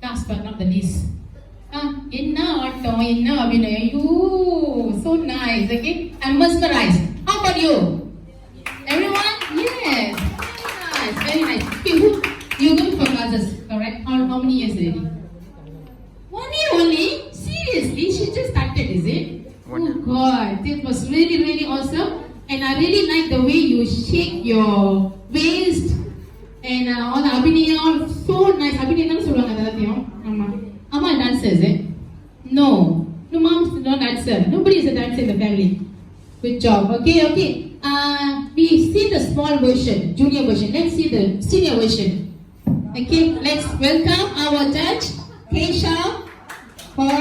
Last but not the least. என்ன ஆட்டம் என்ன அபிநயம் ஐயோ so nice okay I'm mesmerized. How about you? Everyone? Yes. Very nice. Okay, you're going for classes, correct? How many years already? 1 year only? Seriously? She just started, is it? Oh God, it was really, really awesome. And I really like the way you shake your waist. And all the Abhinaya, all so nice. Abhinaya சொல்லுவாங்க எல்லாத்தையும். ஆமா. Amma dancer, is it? No. No, mom's not dancer. Nobody is a dancer in the family. Good job. Okay. We see the small version, junior version. Let's see the senior version. Okay, let's welcome our judge, Keshav, for